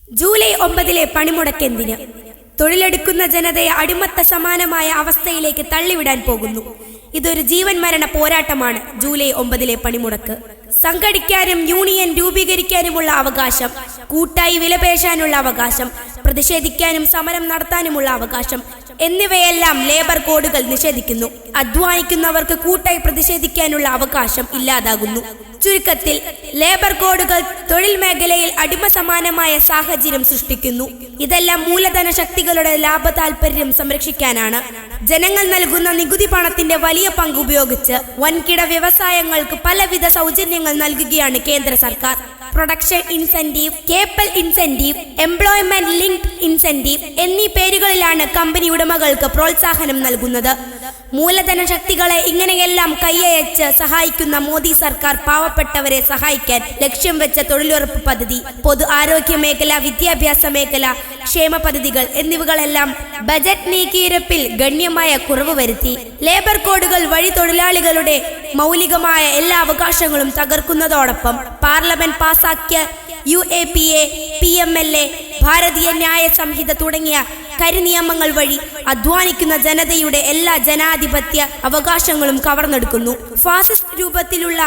July 9 പണിമുടക്കെന്തിന്? തൊഴിലെടുക്കുന്ന ജനതയെ അടിമത്ത സമാനമായ അവസ്ഥയിലേക്ക് തള്ളിവിടാൻ പോകുന്നു. ഇതൊരു ജീവൻ മരണ പോരാട്ടമാണ്. ജൂലൈ 9 പണിമുടക്ക് സംഘടിക്കാനും യൂണിയൻ രൂപീകരിക്കാനുമുള്ള അവകാശം, കൂട്ടായി വിലപേശാനുള്ള അവകാശം, പ്രതിഷേധിക്കാനും സമരം നടത്താനുമുള്ള അവകാശം എന്നിവയെല്ലാം ലേബർ കോഡുകൾ നിഷേധിക്കുന്നു. അധ്വാനിക്കുന്നവർക്ക് കൂട്ടായി പ്രതിഷേധിക്കാനുള്ള അവകാശം ഇല്ലാതാകുന്നു. ചുരുക്കത്തിൽ ലേബർ കോഡുകൾ തൊഴിൽ മേഖലയിൽ അടിമ സമാനമായ സാഹചര്യം സൃഷ്ടിക്കുന്നു. ഇതെല്ലാം മൂലധന ശക്തികളുടെ ലാഭ താൽപര്യം സംരക്ഷിക്കാനാണ്. ജനങ്ങൾ നൽകുന്ന നികുതി പണത്തിന്റെ വലിയ പങ്ക് ഉപയോഗിച്ച് വൻകിട വ്യവസായങ്ങൾക്ക് പലവിധ സൗജന്യങ്ങൾ നൽകുകയാണ് കേന്ദ്ര സർക്കാർ. പ്രൊഡക്ഷൻ ഇൻസെന്റീവ്, കേപ്പൽ ഇൻസെന്റീവ്, എംപ്ലോയ്മെന്റ് ലിങ്ക്ഡ് ഇൻസെന്റീവ് എന്നീ പേരുകളിലാണ് കമ്പനി ഉടമകൾക്ക് പ്രോത്സാഹനം നൽകുന്നത്. മൂലധന ശക്തികളെ ഇങ്ങനെയെല്ലാം കൈയയച്ച് സഹായിക്കുന്ന മോദി സർക്കാർ പാവപ്പെട്ടവരെ സഹായിക്കാൻ ലക്ഷ്യം വെച്ച തൊഴിലുറപ്പ് പദ്ധതി, പൊതു ആരോഗ്യ മേഖല, വിദ്യാഭ്യാസ മേഖല, ക്ഷേമ പദ്ധതികൾ എന്നിവകളെല്ലാം ബജറ്റ് നീക്കിയിരുപ്പിൽ ഗണ്യമായ കുറവ് വരുത്തി. ലേബർ കോഡുകൾ വഴി തൊഴിലാളികളുടെ മൗലികമായ എല്ലാ അവകാശങ്ങളും തകർക്കുന്നതോടൊപ്പം പാർലമെന്റ് പാസാക്കിയ UAPA, PMLA, ഭാരതീയ ന്യായ സംഹിത തുടങ്ങിയ കരിനിയമങ്ങൾ വഴി അധ്വാനിക്കുന്ന ജനതയുടെ എല്ലാ ജനാധിപത്യ അവകാശങ്ങളും കവർന്നെടുക്കുന്നു. ഫാസിസ്റ്റ് രൂപത്തിലുള്ള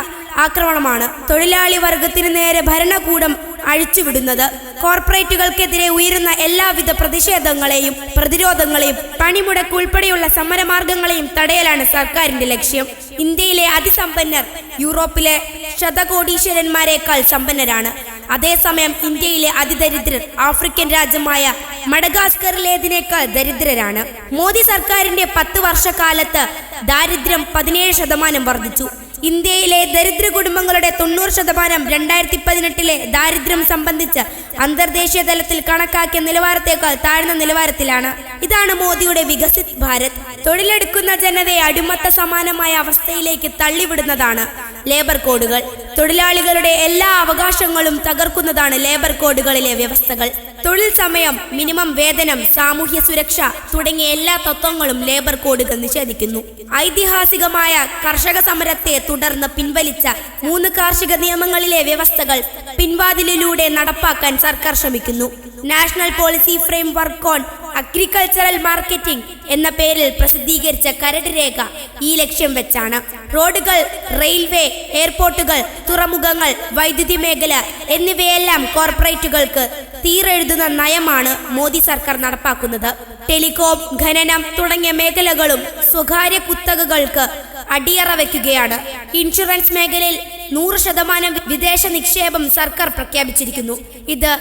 ആക്രമണമാണ് തൊഴിലാളി വർഗത്തിന് നേരെ ഭരണകൂടം അഴിച്ചുവിടുന്നത്. കോർപ്പറേറ്റുകൾക്കെതിരെ ഉയരുന്ന എല്ലാവിധ പ്രതിഷേധങ്ങളെയും പ്രതിരോധങ്ങളെയും പണിമുടക്ക് ഉൾപ്പെടെയുള്ള സമരമാർഗങ്ങളെയും തടയലാണ് സർക്കാരിന്റെ ലക്ഷ്യം. ഇന്ത്യയിലെ അതിസമ്പന്നർ യൂറോപ്പിലെ ശതകോടീശ്വരന്മാരെക്കാൾ സമ്പന്നരാണ്. അതേസമയം ഇന്ത്യയിലെ അതിദരിദ്രർ ആഫ്രിക്കൻ രാജ്യമായ മഡഗാസ്കറിലേതിനേക്കാൾ ദരിദ്രരാണ്. മോദി സർക്കാരിന്റെ 10 വർഷക്കാലത്ത് ദാരിദ്ര്യം 17% വർദ്ധിച്ചു. ഇന്ത്യയിലെ ദരിദ്ര കുടുംബങ്ങളുടെ 90% 2018 ദാരിദ്ര്യം സംബന്ധിച്ച് അന്തർദേശീയ തലത്തിൽ കണക്കാക്കിയ നിലവാരത്തേക്കാൾ താഴ്ന്ന നിലവാരത്തിലാണ്. ഇതാണ് മോദിയുടെ വികസിത് ഭാരത്. തൊഴിലെടുക്കുന്ന ജനതയെ അടിമത്ത സമാനമായ അവസ്ഥയിലേക്ക് തള്ളിവിടുന്നതാണ് ലേബർ കോഡുകൾ. തൊഴിലാളികളുടെ എല്ലാ അവകാശങ്ങളും തകർക്കുന്നതാണ് ലേബർ കോഡുകളിലെ വ്യവസ്ഥകൾ. തൊഴിൽ സമയം, മിനിമം വേതനം, സാമൂഹ്യ സുരക്ഷ തുടങ്ങിയ എല്ലാ തത്വങ്ങളും ലേബർ കോഡുകൾ നിഷേധിക്കുന്നു. ഐതിഹാസികമായ കർഷക സമരത്തെ തുടർന്ന് പിൻവലിച്ച 3 കാർഷിക നിയമങ്ങളിലെ വ്യവസ്ഥകൾ പിൻവാതിലിലൂടെ നടപ്പാക്കാൻ സർക്കാർ ശ്രമിക്കുന്നു. National policy frame work on agricultural marketing എന്ന പേരിൽ പ്രസിദ്ധീകരിച്ച കരട് രേഖ ഈ ലക്ഷ്യം വെച്ചാണ്. റോഡുകൾ, റെയിൽവേ, എയർപോർട്ടുകൾ, തുറമുഖങ്ങൾ, വൈദ്യുതി മേഖല എന്നിവയെല്ലാം കോർപ്പറേറ്റുകൾക്ക് തീരെഴുതുന്ന നയമാണ് മോദി സർക്കാർ നടപ്പാക്കുന്നത്. ടെലികോം, ഖനനം തുടങ്ങിയ മേഖലകളും സ്വകാര്യ കുത്തകകൾക്ക് അടിയറ വയ്ക്കുകയാണ്. ഇൻഷുറൻസ് മേഖലയിൽ 100% വിദേശ നിക്ഷേപം സർക്കാർ പ്രഖ്യാപിച്ചിരിക്കുന്നു. ഇത്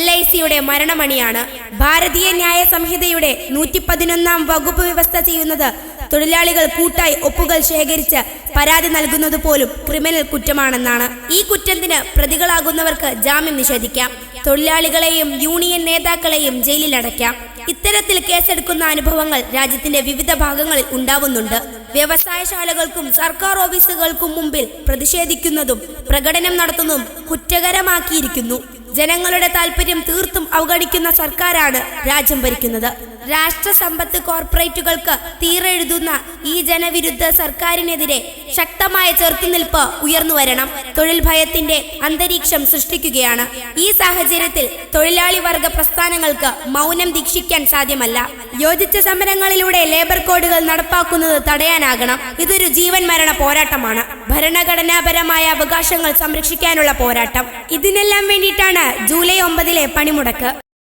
LICയുടെ മരണമണിയാണ്. ഭാരതീയ ന്യായ സംഹിതയുടെ 111 വകുപ്പ് വ്യവസ്ഥ ചെയ്യുന്നത് തൊഴിലാളികൾ കൂട്ടായി ഒപ്പുകൾ ശേഖരിച്ച് പരാതി നൽകുന്നത് പോലും ക്രിമിനൽ കുറ്റമാണെന്നാണ്. ഈ കുറ്റത്തിന് പ്രതികളാകുന്നവർക്ക് ജാമ്യം നിഷേധിക്കാം. തൊഴിലാളികളെയും യൂണിയൻ നേതാക്കളെയും ജയിലിലടയ്ക്കാം. ഇത്തരത്തിൽ കേസെടുക്കുന്ന അനുഭവങ്ങൾ രാജ്യത്തിന്റെ വിവിധ ഭാഗങ്ങളിൽ ഉണ്ടാവുന്നുണ്ട്. വ്യവസായശാലകൾക്കും സർക്കാർ ഓഫീസുകൾക്കും മുമ്പിൽ പ്രതിഷേധിക്കുന്നതും പ്രകടനം നടത്തുന്നതും കുറ്റകരമാക്കിയിരിക്കുന്നു. ജനങ്ങളുടെ താല്പര്യം തീർത്തും അവഗണിക്കുന്ന സർക്കാരാണ് രാജ്യം ഭരിക്കുന്നത്. രാഷ്ട്ര സമ്പത്ത് കോർപ്പറേറ്റുകൾക്ക് തീരെഴുതുന്ന ഈ ജനവിരുദ്ധ സർക്കാരിനെതിരെ ശക്തമായ ചെറുത്തുനിൽപ്പ് ഉയർന്നു വരണം. തൊഴിൽ ഭയത്തിന്റെ അന്തരീക്ഷം സൃഷ്ടിക്കുകയാണ്. ഈ സാഹചര്യത്തിൽ തൊഴിലാളി വർഗ പ്രസ്ഥാനങ്ങൾക്ക് മൗനം ദീക്ഷിക്കാൻ സാധ്യമല്ല. യോജിച്ച സമരങ്ങളിലൂടെ ലേബർ കോഡുകൾ നടപ്പാക്കുന്നത് തടയാനാകണം. ഇതൊരു ജീവൻ മരണ പോരാട്ടമാണ്. ഭരണഘടനാപരമായ അവകാശങ്ങൾ സംരക്ഷിക്കാനുള്ള പോരാട്ടം. ഇതിനെല്ലാം വേണ്ടിയിട്ടാണ് ജൂലൈ 9 പണിമുടക്ക്.